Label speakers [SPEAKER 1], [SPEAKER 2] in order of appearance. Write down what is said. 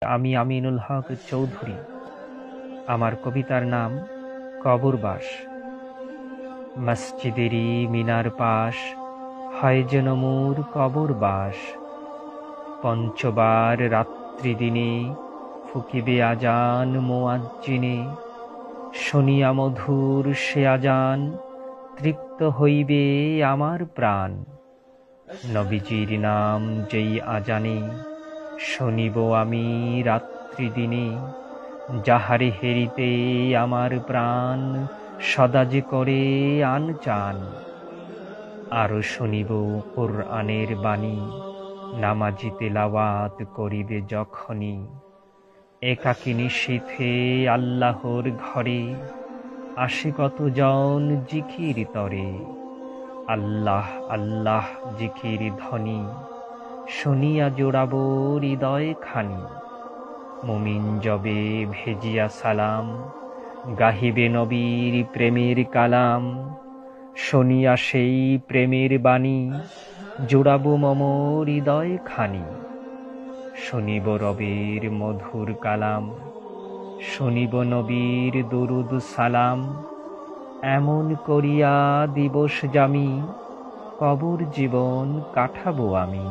[SPEAKER 1] আমি আমিনুল হক চৌধুরী। আমার কবিতার নাম কবরবাস। মসজিদেরই মিনার পাশ হয় যেন মোর কবরবাস। পঞ্চবার রাত্রি দিনে ফুকিবে আজান মুয়াজ্জিনে। শুনিয়া মধুর সে আজান তৃপ্ত হইবে আমার প্রাণ। নবীজির নাম যেই আজানে শুনিব আমি রাত্রি দিনে। যাহারে হেরিতে আমার প্রাণ সদা যে করে আনচান। আরো শুনিব কোরআনের বাণী নামাজি তেলাওয়াত করিবে যখনই। একাকী নিশীথে আল্লাহর ঘরে আসে কতজন জিকির তরে। আল্লাহ আল্লাহ জিকির ধ্বনি শুনিয়া জোড়াব হৃদয় খানি। মুমিন যবে ভেজিয়া সালাম গাহিবে নবীর প্রেমের কালাম। শুনিয়া সেই প্রেমের বাণী জোড়াব মম হৃদয় খানি। শুনিব রবের মধুর কালাম, শুনিব নবীর দরুদ সালাম। এমন করিয়া দিবস জামি কবর জীবন কাটাবো আমি।